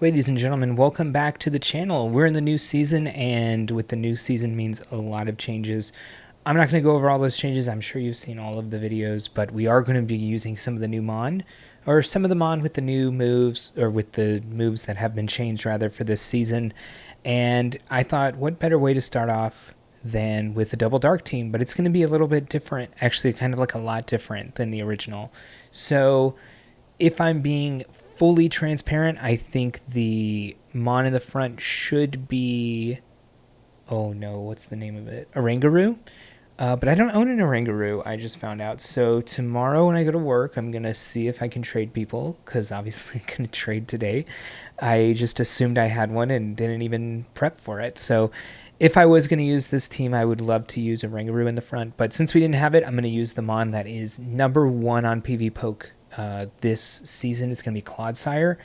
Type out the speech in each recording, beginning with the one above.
Ladies and gentlemen, welcome back to the channel. We're in the new season, and with the new season means a lot of changes. I'm not going to go over all those changes. I'm sure you've seen all of the videos, but we are going to be using some of the new Mon, or some of the Mon with the new moves, or with the moves that have been changed rather for this season. And I thought, what better way to start off than with the double dark team, but it's going to be a little bit different, actually kind of like a lot different than the original. So if I'm being fully transparent, I think the Mon in the front should be, oh no, what's the name of it? Oranguru. But I don't own an Oranguru, I just found out. So tomorrow when I go to work, I'm going to see if I can trade people, because obviously I'm going to trade today. I just assumed I had one and didn't even prep for it. So if I was going to use this team, I would love to use Oranguru in the front. But since we didn't have it, I'm going to use the Mon that is #1 on PV Poke this season. It's going to be Clodsire.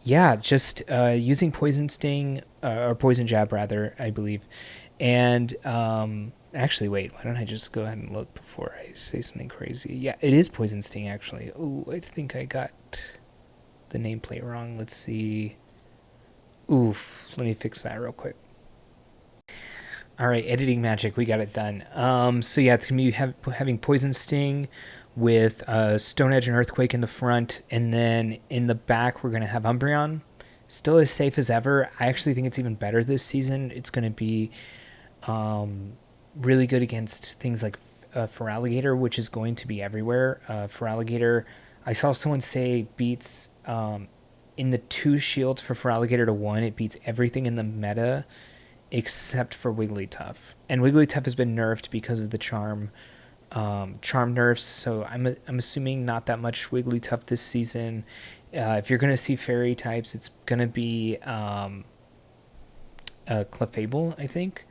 Yeah, just using Poison Sting, or Poison Jab rather, I believe. And actually, wait, why don't I just go ahead and look before I say something crazy? Yeah, it is Poison Sting, actually. Oh, I think I got the nameplate wrong. Let's see. Oof, let me fix that real quick. All right, editing magic, we got it done. So yeah, it's going to be having Poison Sting with Stone Edge and Earthquake in the front, and then in the back we're going to have Umbreon. Still as safe as ever. I actually think it's even better this season. It's going to be really good against things like Feraligatr, which is going to be everywhere. Feraligatr, I saw someone say beats in the 2 shields for Feraligatr to 1, it beats everything in the meta except for Wigglytuff. And Wigglytuff has been nerfed because of the charm nerfs, so I'm assuming not that much Wigglytuff this season. If you're going to see fairy types, it's going to be Clefable, I think.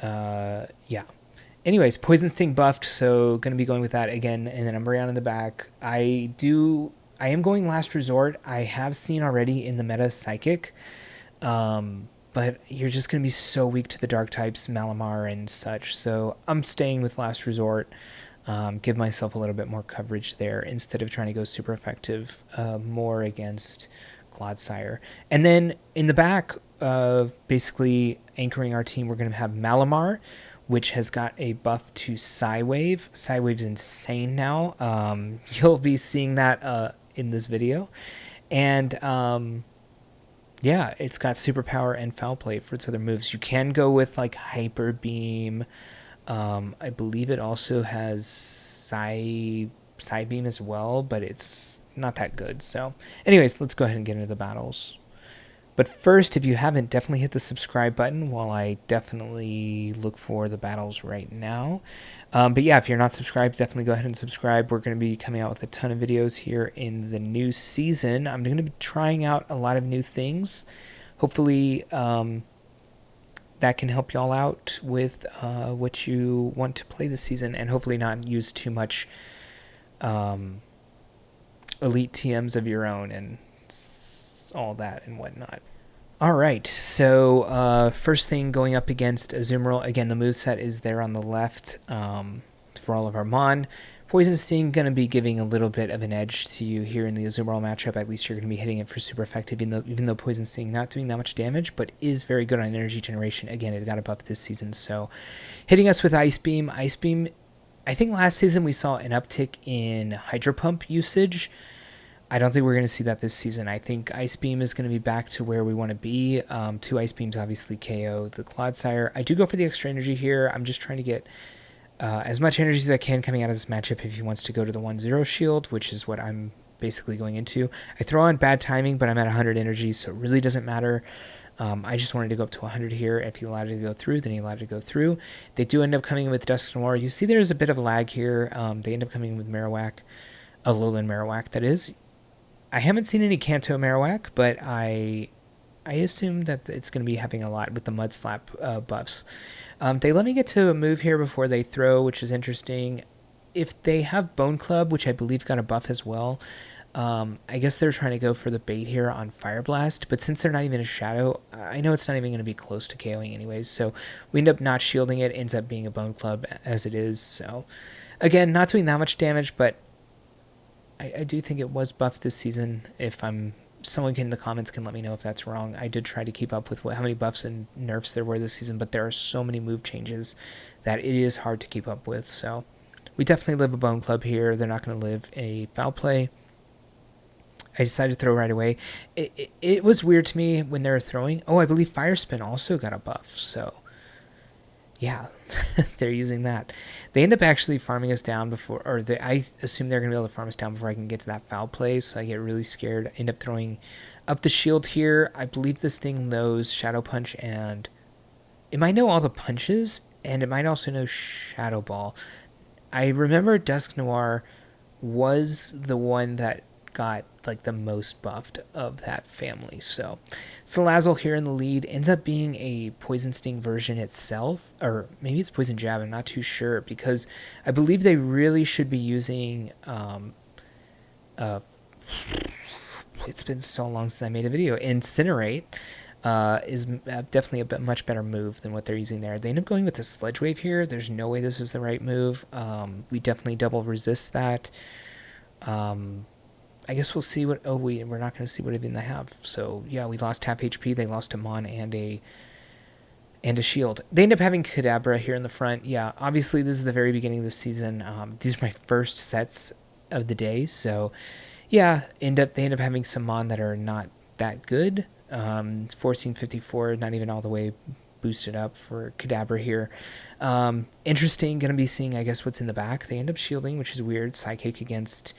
Yeah. Anyways, Poison Sting buffed, so going to be going with that again, and then Umbreon in the back. I am going Last Resort. I have seen already in the meta Psychic, but you're just going to be so weak to the dark types, Malamar and such, so I'm staying with Last Resort. Give myself a little bit more coverage there instead of trying to go super effective more against Clodsire. And then in the back, basically anchoring our team, we're going to have Malamar, which has got a buff to PSYWAVE. PSYWAVE's insane now. You'll be seeing that in this video. And yeah, it's got Superpower and Foul Play for its other moves. You can go with like Hyper Beam. I believe it also has Psy Beam as well, but it's not that good. So anyways, let's go ahead and get into the battles. But first, if you haven't, definitely hit the subscribe button while I definitely look for the battles right now. But yeah, if you're not subscribed, definitely go ahead and subscribe. We're going to be coming out with a ton of videos here in the new season. I'm going to be trying out a lot of new things. Hopefully that can help y'all out with what you want to play this season, and hopefully not use too much elite TMs of your own and all that and whatnot. Alright, so first thing going up against Azumarill, again the moveset is there on the left for all of our Mon. Poison Sting going to be giving a little bit of an edge to you here in the Azumarill matchup. At least you're going to be hitting it for super effective, even though Poison Sting not doing that much damage, but is very good on energy generation. Again, it got a buff this season, so hitting us with Ice Beam. Ice Beam, I think last season we saw an uptick in Hydro Pump usage. I don't think we're going to see that this season. I think Ice Beam is going to be back to where we want to be. 2 Ice Beams obviously KO the Clodsire. I do go for the extra energy here. I'm just trying to get as much energy as I can coming out of this matchup if he wants to go to the 1-0 shield, which is what I'm basically going into. I throw on bad timing, but I'm at 100 energy, so it really doesn't matter. I just wanted to go up to 100 here. If he allowed it to go through, then he allowed it to go through. They do end up coming in with Dusknoir. You see there's a bit of a lag here. They end up coming in with Marowak, a Alolan Marowak, that is. I haven't seen any Kanto Marowak, but I assume that it's going to be having a lot with the Mud Slap buffs. They let me get to a move here before they throw, which is interesting. If they have Bone Club, which I believe got a buff as well, I guess they're trying to go for the bait here on Fire Blast, but since they're not even a Shadow, I know it's not even going to be close to KOing anyways, so we end up not shielding it. It ends up being a Bone Club as it is, so again, not doing that much damage, but I do think it was buffed this season, if I'm someone in the comments can let me know if that's wrong. I did try to keep up with how many buffs and nerfs there were this season, but there are so many move changes that it is hard to keep up with. So we definitely live a Bone Club here. They're not going to live a Foul Play. I decided to throw right away. It was weird to me when they were throwing. Oh, I believe Fire Spin also got a buff. So yeah, they're using that. They end up actually farming us down before, or I assume they're going to be able to farm us down before I can get to that Foul Play, so I get really scared. I end up throwing up the shield here. I believe this thing knows Shadow Punch, and it might know all the punches, and it might also know Shadow Ball. I remember Dusk Noir was the one that got like the most buffed of that family. So Salazzle here in the lead, ends up being a Poison Sting version itself, or maybe it's Poison Jab, I'm not too sure, because I believe they really should be using it's been so long since I made a video. Incinerate is definitely a much better move than what they're using there. They end up going with the Sludge Wave here. There's no way this is the right move. We definitely double resist that. I guess we'll see what... Oh, we're not going to see what even they have. So, yeah, we lost half HP. They lost a Mon and a shield. They end up having Kadabra here in the front. Yeah, obviously, this is the very beginning of the season. These are my first sets of the day. So, yeah, they end up having some Mon that are not that good. It's 1454, not even all the way boosted up for Kadabra here. Interesting, going to be seeing, I guess, what's in the back. They end up shielding, which is weird. Psychic against...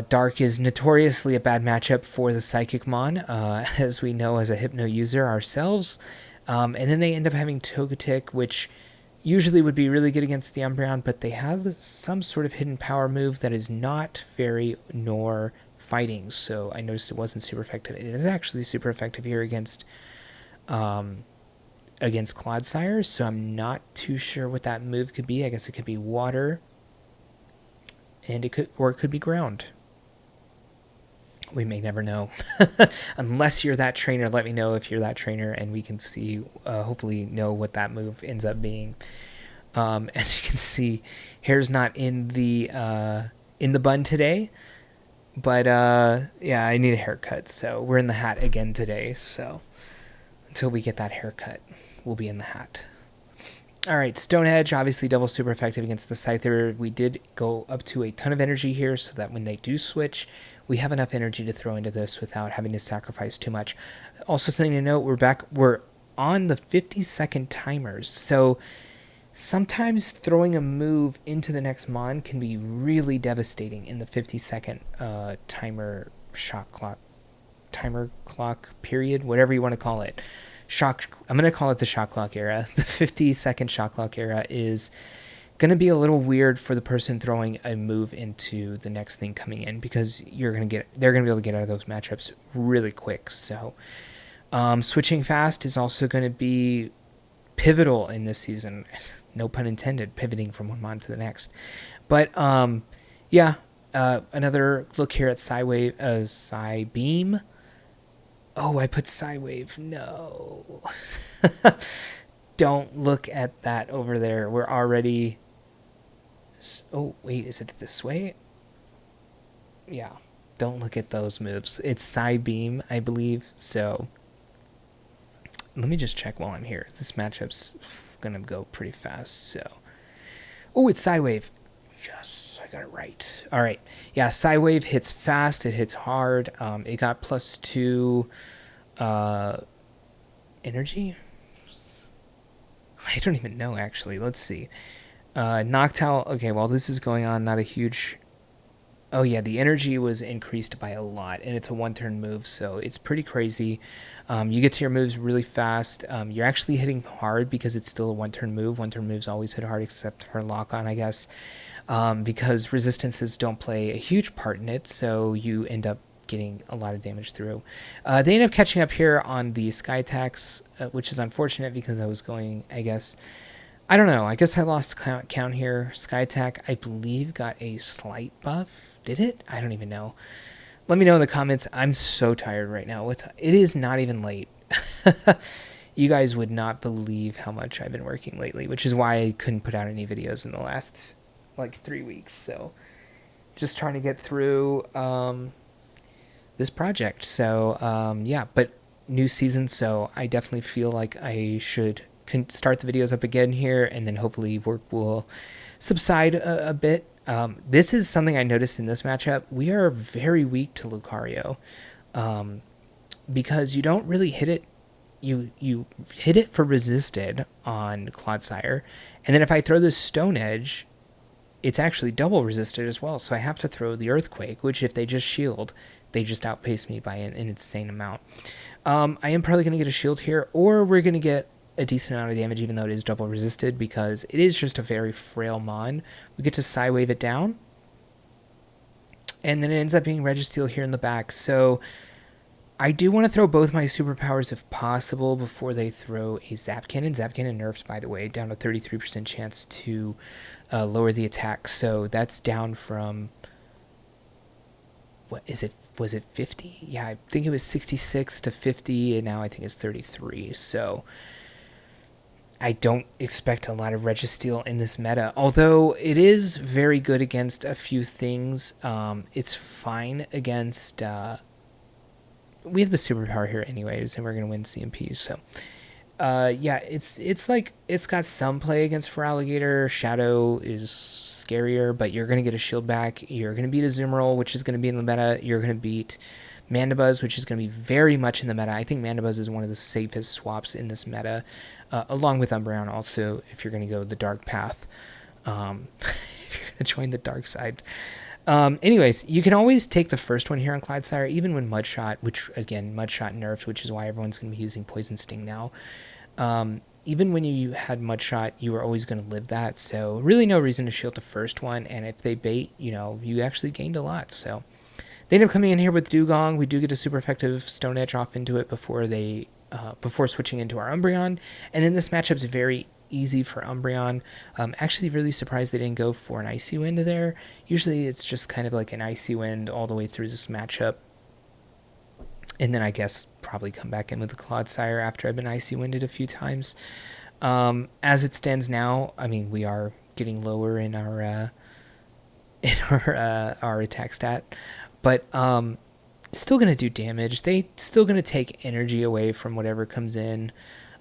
Dark is notoriously a bad matchup for the Psychic Mon, as we know as a Hypno user ourselves. And then they end up having Togetic, which usually would be really good against the Umbreon, but they have some sort of hidden power move that is not Fairy nor Fighting, so I noticed it wasn't super effective. It is actually super effective here against Clodsire, so I'm not too sure what that move could be. I guess it could be Water. And it could be Ground. We may never know. Unless you're that trainer, let me know if you're that trainer, and we can see, hopefully know what that move ends up being. As you can see, hair's not in the bun today, but yeah, I need a haircut, so we're in the hat again today. So until we get that haircut, we'll be in the hat. All right, Stone Edge, obviously double super effective against the Scyther. We did go up to a ton of energy here so that when they do switch, we have enough energy to throw into this without having to sacrifice too much. Also, something to note, we're on the 50-second timers, so sometimes throwing a move into the next Mon can be really devastating in the 50-second timer clock period, whatever you want to call it. I'm going to call it the shot clock era. The 50-second shot clock era is going to be a little weird for the person throwing a move into the next thing coming in, because they're going to be able to get out of those matchups really quick. So switching fast is also going to be pivotal in this season. No pun intended, pivoting from one Mon to the next. But yeah, another look here at Psybeam. Oh, I put PSYWAVE. No. Don't look at that over there. We're already... Oh, wait, is it this way? Yeah, don't look at those moves. It's Psybeam, I believe. So let me just check while I'm here. This matchup's going to go pretty fast. So, oh, it's PSYWAVE. Yes, I got it right. All right. Yeah, PSYWAVE hits fast. It hits hard. It got +2 energy. I don't even know, actually. Let's see. Noctowl. Okay, while this is going on, not a huge... Oh, yeah, the energy was increased by a lot, and it's a one-turn move, so it's pretty crazy. You get to your moves really fast. You're actually hitting hard because it's still a one-turn move. One-turn moves always hit hard except for lock-on, I guess. Because resistances don't play a huge part in it, so you end up getting a lot of damage through. They end up catching up here on the Sky attacks, which is unfortunate because I was going, I guess... I don't know. I guess I lost count here. Sky attack, I believe, got a slight buff. Did it? I don't even know. Let me know in the comments. I'm so tired right now. It is not even late. You guys would not believe how much I've been working lately, which is why I couldn't put out any videos in the last... like 3 weeks. So just trying to get through. this project. So yeah, but new season, so I definitely feel like I should start the videos up again here, and then hopefully work will subside a bit. This is something I noticed in this matchup. We are very weak to Lucario, because you don't really hit it. You hit it for resisted on Clodsire, and then if I throw this Stone Edge, it's actually double resisted as well. So I have to throw the Earthquake, which if they just shield, they just outpace me by an insane amount. I am probably going to get a shield here, or we're going to get a decent amount of damage even though it is double resisted, because it is just a very frail mon. We get to PSYWAVE it down, and then it ends up being Registeel here in the back. So I do want to throw both my superpowers if possible before they throw a Zap Cannon. Zap Cannon nerfed, by the way, down to 33% chance to lower the attack. So that's down from, what is it? Was it 50? Yeah, I think it was 66 to 50, and now I think it's 33. So I don't expect a lot of Registeel in this meta, although it is very good against a few things. It's fine against... we have the superpower here anyways, and we're going to win CMPs, so... yeah, it's like, it's got some play against Feraligatr. Shadow is scarier, but you're going to get a shield back. You're going to beat Azumarill, which is going to be in the meta. You're going to beat Mandibuzz, which is going to be very much in the meta. I think Mandibuzz is one of the safest swaps in this meta, along with Umbreon also, if you're going to go the dark path. If you're going to join the dark side. Anyways, you can always take the first one here on Clodsire, even when Mudshot, which, again, Mudshot nerfed, which is why everyone's going to be using Poison Sting now. Even when you had Mudshot, you were always going to live that, so really no reason to shield the first one, and if they bait, you know, you actually gained a lot, so... They end up coming in here with Dugong. We do get a super effective Stone Edge off into it before they, before switching into our Umbreon, and then this matchup's very easy for Umbreon. Actually really surprised they didn't go for an Icy Wind there. Usually it's just kind of like an Icy Wind all the way through this matchup. And then I guess probably come back in with the Clodsire after I've been Icy Winded a few times. As it stands now, I mean, we are getting lower in our attack stat, but still going to do damage. They still going to take energy away from whatever comes in.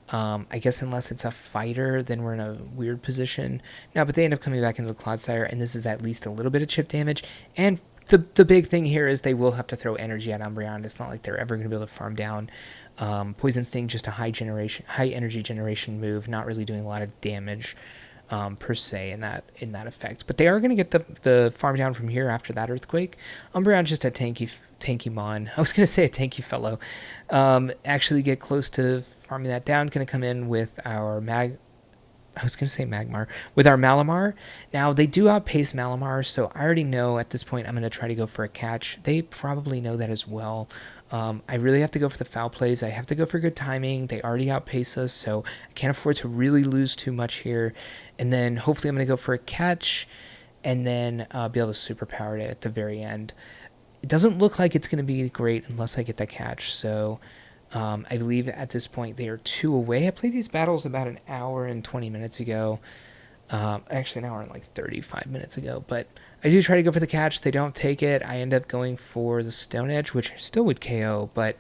I guess unless it's a fighter, then we're in a weird position. No, but they end up coming back into the Clodsire, and this is at least a little bit of chip damage. And the big thing here is they will have to throw energy at Umbreon. It's not like they're ever going to be able to farm down. Poison Sting, just a high energy generation move, not really doing a lot of damage per se in that effect. But they are going to get the farm down from here after that Earthquake. Umbreon just a tanky mon. I was going to say a tanky fellow. Actually get close to farming that down. Going to come in with our Magmar. With our Malamar. Now, they do outpace Malamar, so I already know at this point I'm going to try to go for a catch. They probably know that as well. I really have to go for the foul plays. I have to go for good timing. They already outpace us, so I can't afford to really lose too much here. And then hopefully I'm going to go for a catch and then be able to superpower it at the very end. It doesn't look like it's going to be great unless I get that catch, so... I believe at this point they are 2 away. I played these battles about an hour and 20 minutes ago. Actually, an hour and like 35 minutes ago. But I do try to go for the catch. They don't take it. I end up going for the Stone Edge, which still would KO. But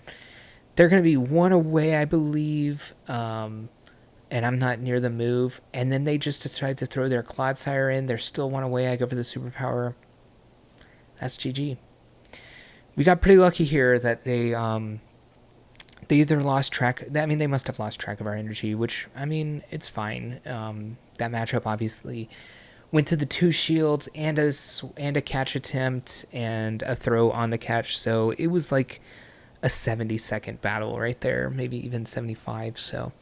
they're going to be 1 away, I believe. And I'm not near the move. And then they just decide to throw their Clodsire in. They're still 1 away. I go for the superpower. That's GG. We got pretty lucky here that they either lost track. I mean, they must have lost track of our energy, which, I mean, it's fine. That matchup obviously went to the 2 shields and a catch attempt and a throw on the catch. So it was like a 70-second battle right there, maybe even 75. So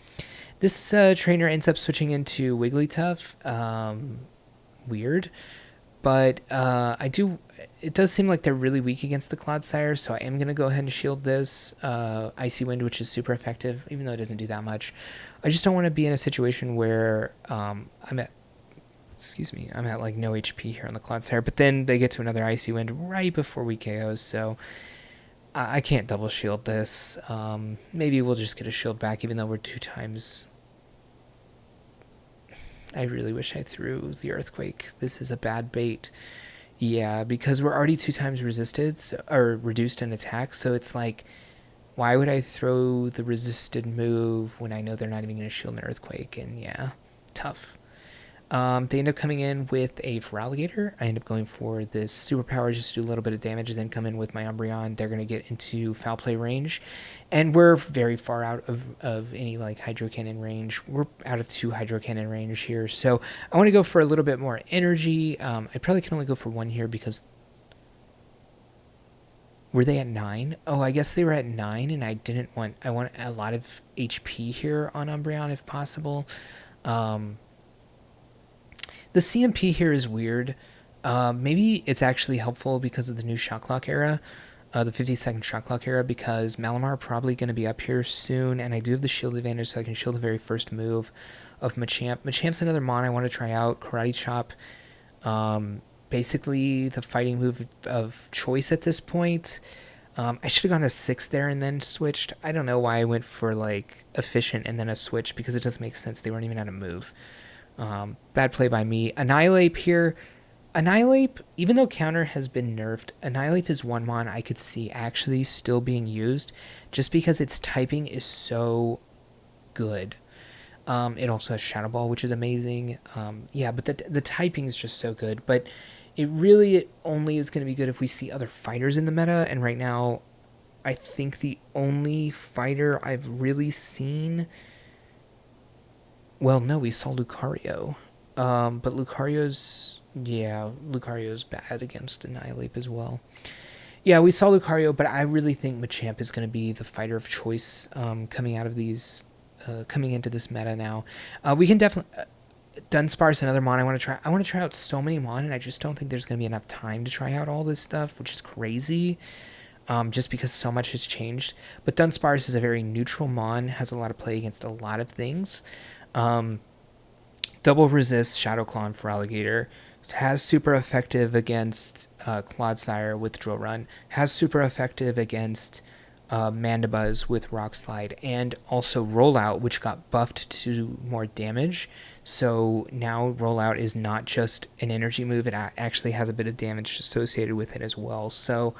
this trainer ends up switching into Wigglytuff. Weird. But it does seem like they're really weak against the Clodsire, so I am going to go ahead and shield this Icy Wind, which is super effective, even though it doesn't do that much. I just don't want to be in a situation where I'm at like no HP here on the Clodsire, but then they get to another Icy Wind right before we KO, so I can't double shield this. Maybe we'll just get a shield back, even though we're 2 times... I really wish I threw the Earthquake. This is a bad bait. Yeah, because we're already 2 times resisted, or reduced in attack, so it's like, why would I throw the resisted move when I know they're not even going to shield an Earthquake? And yeah, tough. They end up coming in with a Feraligatr. I end up going for this superpower just to do a little bit of damage, and then come in with my Umbreon. They're going to get into foul play range, and we're very far out of any like Hydro Cannon range. We're out of 2 Hydro Cannon range here, so I want to go for a little bit more energy. I probably can only go for 1 here because... Were they at 9? Oh, I guess they were at 9, and I want a lot of HP here on Umbreon if possible. The CMP here is weird. Maybe it's actually helpful because of the new Shot Clock era, the 50-second Shot Clock era, because Malamar probably going to be up here soon, and I do have the shield advantage, so I can shield the very first move of Machamp. Machamp's another mon I want to try out. Karate Chop, basically the fighting move of choice at this point. I should have gone to 6 there and then switched. I don't know why I went for like efficient and then a switch, because it doesn't make sense. They weren't even out of move. Bad play by me. Annihilate here. Annihilate, even though counter has been nerfed, Annihilate is 1 mon I could see actually still being used, just because its typing is so good. It also has Shadow Ball, which is amazing. Yeah, but the typing is just so good. But it only is going to be good if we see other fighters in the meta. And right now, I think the only fighter I've really seen... Well, no, we saw Lucario. But Lucario's bad against Annihilate as well. Yeah, we saw Lucario, but I really think Machamp is going to be the fighter of choice coming into this meta now. We can definitely... Dunsparce, another mon I want to try out so many mon, and I just don't think there's going to be enough time to try out all this stuff, which is crazy, just because so much has changed. But Dunsparce is a very neutral mon, has a lot of play against a lot of things. Double resist Shadow Claw and Feraligatr, has super effective against Clodsire with Drill Run, has super effective against Mandibuzz with Rock Slide, and also Rollout, which got buffed to more damage. So now Rollout is not just an energy move, it actually has a bit of damage associated with it as well. So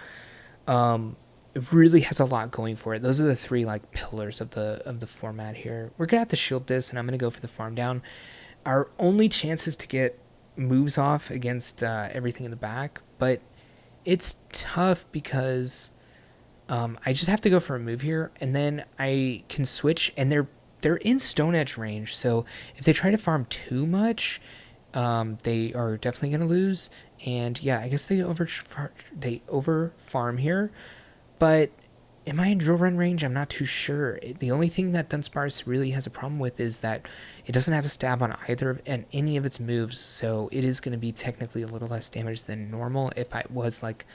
it really has a lot going for it. Those are the 3 like pillars of the format here. We're gonna have to shield this, and I'm gonna go for the farm down. Our only chance is to get moves off against everything in the back, but it's tough because I just have to go for a move here, and then I can switch, and they're in Stone Edge range, so if they try to farm too much, they are definitely going to lose. And yeah, I guess they over farm here, but am I in Drill Run range? I'm not too sure. The only thing that Dunsparce really has a problem with is that it doesn't have a stab on any of its moves, so it is going to be technically a little less damage than normal. If I was like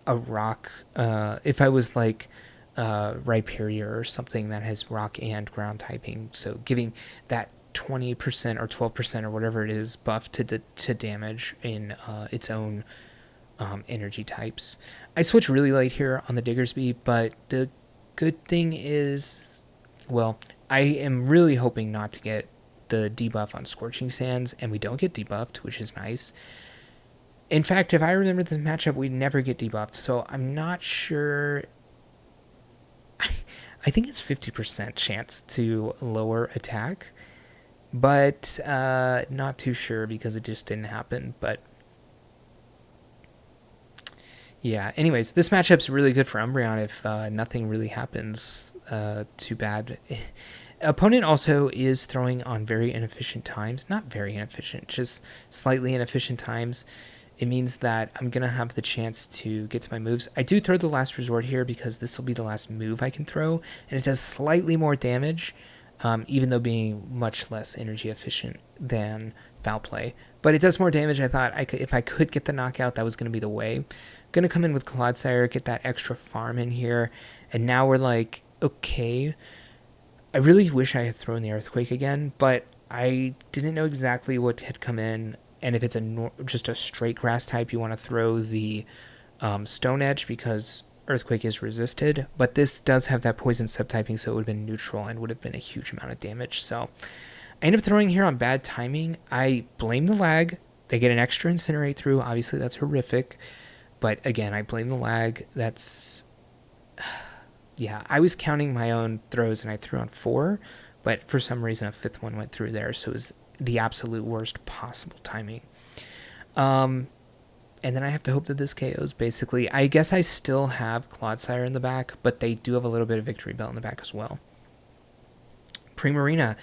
a rock, if I was like Rhyperior or something that has rock and ground typing, so giving that 20% or 12% or whatever it is buff to damage in its own energy types. I switch really late here on the Diggersby, but the good thing is, well, I am really hoping not to get the debuff on Scorching Sands, and we don't get debuffed, which is nice. In fact, if I remember this matchup, we never get debuffed, so I'm not sure. I think it's 50% chance to lower attack, but not too sure because it just didn't happen. But yeah, anyways, this matchup's really good for Umbreon if nothing really happens too bad. Opponent also is throwing on very inefficient times. Not very inefficient, just slightly inefficient times. It means that I'm going to have the chance to get to my moves. I do throw the Last Resort here because this will be the last move I can throw, and it does slightly more damage, even though being much less energy efficient than Foul Play. But it does more damage. I thought if I could get the knockout, that was going to be the way. I'm going to come in with Clodsire, get that extra farm in here, and now we're like, okay, I really wish I had thrown the Earthquake again, but I didn't know exactly what had come in. And if it's just a straight grass type, you want to throw the Stone Edge because Earthquake is resisted. But this does have that poison subtyping, so it would have been neutral and would have been a huge amount of damage. So I ended up throwing here on bad timing. I blame the lag. They get an extra Incinerate through. Obviously, that's horrific. But again, I blame the lag. That's... Yeah, I was counting my own throws and I threw on 4. But for some reason, a 5th one went through there. So it was the absolute worst possible timing. And then I have to hope that this KOs, basically. I guess I still have Clodsire in the back, but they do have a little bit of Victory Bell in the back as well. Primarina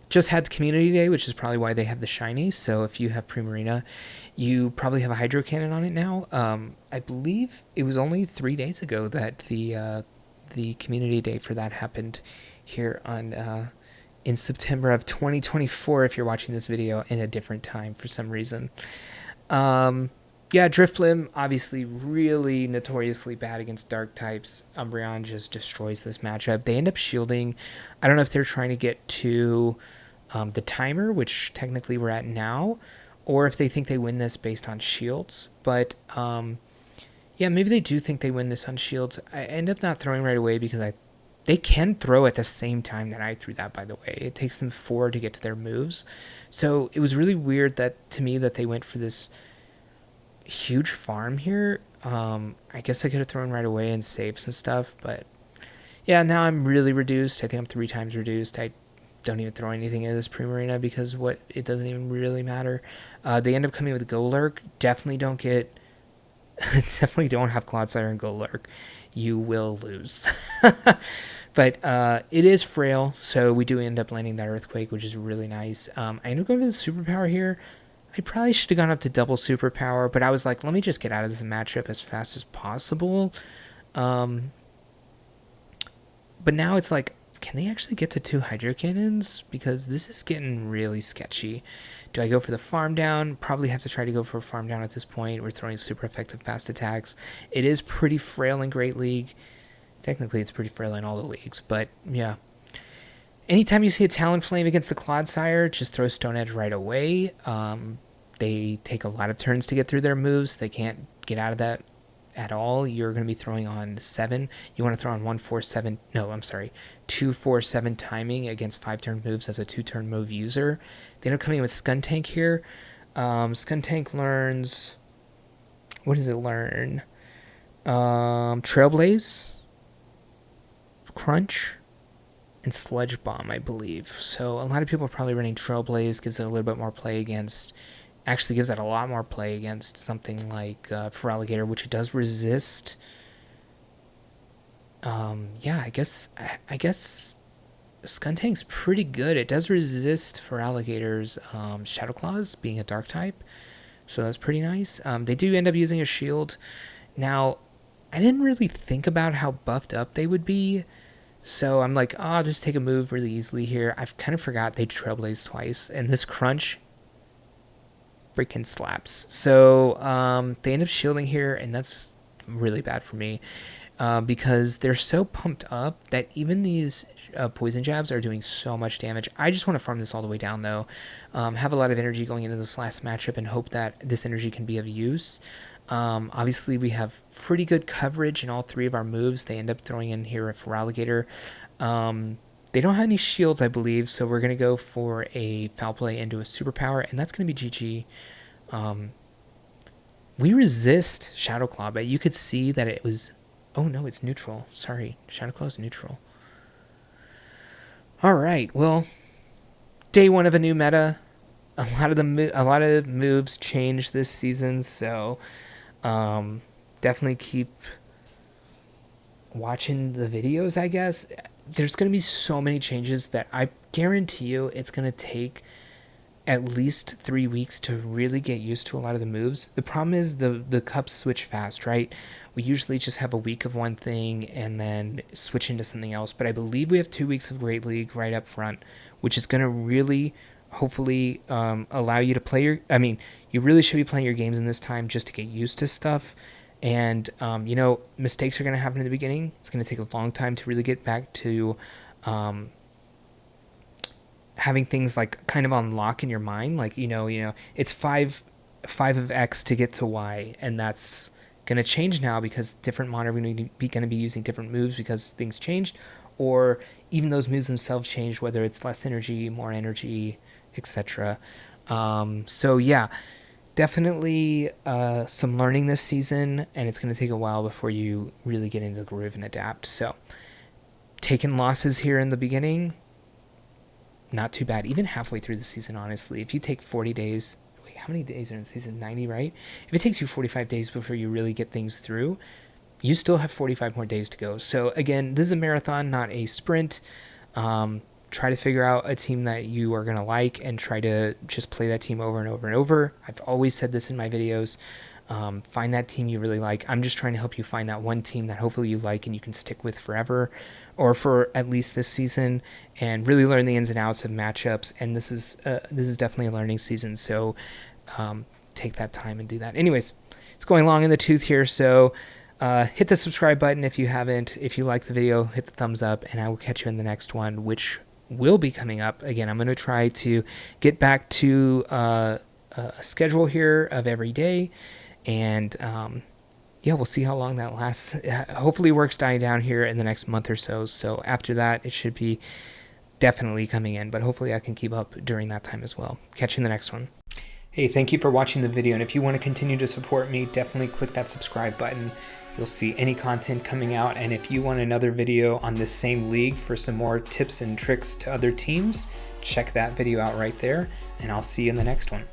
just had Community Day, which is probably why they have the shiny. So if you have Primarina, you probably have a Hydro Cannon on it now. I believe it was only 3 days ago that the Community Day for that happened here on in September of 2024, if you're watching this video in a different time for some reason. Yeah, Drifblim, obviously really notoriously bad against dark types. Umbreon just destroys this matchup. They end up shielding. I don't know if they're trying to get to the timer, which technically we're at now, or if they think they win this based on shields. But yeah, maybe they do think they win this on shields. I end up not throwing right away because they can throw at the same time that I threw that, by the way. It takes them 4 to get to their moves. So it was really weird that to me that they went for this huge farm here. I guess I could have thrown right away and saved some stuff, but yeah, now I'm really reduced. I think I'm 3 times reduced. I don't even throw anything in this Primarina because it doesn't even really matter. They end up coming with Golurk. Definitely don't have Clodsire and Golurk. You will lose. But it is frail, so we do end up landing that Earthquake, which is really nice. I end up going for the Superpower here. I probably should have gone up to double Superpower, but I was like, let me just get out of this matchup as fast as possible. But now it's like, can they actually get to 2 Hydro Cannons? Because this is getting really sketchy. Do I go for the farm down? Probably have to try to go for a farm down at this point. We're throwing super effective fast attacks. It is pretty frail in Great League. Technically, it's pretty frail in all the leagues, but yeah. Anytime you see a Talonflame against the Clodsire, just throw Stone Edge right away. They take a lot of turns to get through their moves. They can't get out of that at all. You're going to be throwing on 7. You want to throw on 2-4-7 timing against 5-turn moves as a 2-turn move user. They end up coming in with Skuntank here. Skuntank learns... What does it learn? Trailblaze, Crunch, and Sludge Bomb, I believe. So a lot of people are probably running Trailblaze. Gives it a little bit more play against... Actually gives it a lot more play against something like Feraligatr, which it does resist. Yeah, I guess Skuntank's pretty good. It does resist Feraligatr's Shadow Claws, being a dark type. So that's pretty nice. They do end up using a shield. Now, I didn't really think about how buffed up they would be. So I'm like, I'll just take a move really easily here. I've kind of forgot they Trailblaze twice. And this Crunch freaking slaps. So they end up shielding here, and that's really bad for me because they're so pumped up that even these poison jabs are doing so much damage. I just want to farm this all the way down, though. Have a lot of energy going into this last matchup and hope that this energy can be of use. Obviously, we have pretty good coverage in all 3 of our moves. They end up throwing in here a Feraligatr. They don't have any shields, I believe, so we're going to go for a Foul Play into a Superpower, and that's going to be GG. We resist Shadow Claw, but you could see that it was... Oh, no, it's neutral. Sorry, Shadow Claw is neutral. All right, well, day 1 of a new meta. A lot of moves changed this season, so definitely keep watching the videos, I guess. There's going to be so many changes that I guarantee you it's going to take at least 3 weeks to really get used to a lot of the moves. The problem is the cups switch fast, right? We usually just have a week of one thing and then switch into something else, but I believe we have 2 weeks of Great League right up front, which is going to really hopefully allow you to play your... I mean, you really should be playing your games in this time just to get used to stuff. And, you know, mistakes are going to happen in the beginning. It's going to take a long time to really get back to having things like kind of on lock in your mind. Like, you know, it's 5 of X to get to Y, and that's going to change now because different mon are going to be using different moves because things changed, or even those moves themselves changed, whether it's less energy, more energy, etc. So yeah, definitely some learning this season, and it's going to take a while before you really get into the groove and adapt. So taking losses here in the beginning, not too bad. Even halfway through the season, honestly, if you take 40 days, wait, how many days are in the season? 90, right? If it takes you 45 days before you really get things through, you still have 45 more days to go. So again, this is a marathon, not a sprint. Try to figure out a team that you are going to like and try to just play that team over and over and over. I've always said this in my videos. Find that team you really like. I'm just trying to help you find that one team that hopefully you like and you can stick with forever, or for at least this season, and really learn the ins and outs of matchups. And this is definitely a learning season, so take that time and do that. Anyways, it's going long in the tooth here, so hit the subscribe button if you haven't. If you like the video, hit the thumbs up, and I will catch you in the next one, which will be coming up. Again, I'm going to try to get back to a schedule here of every day, and yeah, we'll see how long that lasts. Hopefully work's dying down here in the next month or so, so after that it should be definitely coming in, but hopefully I can keep up during that time as well. Catch you in the next one. Hey, thank you for watching the video, and if you want to continue to support me, definitely click that subscribe button. You'll see any content coming out, and if you want another video on this same league for some more tips and tricks to other teams, check that video out right there, and I'll see you in the next one.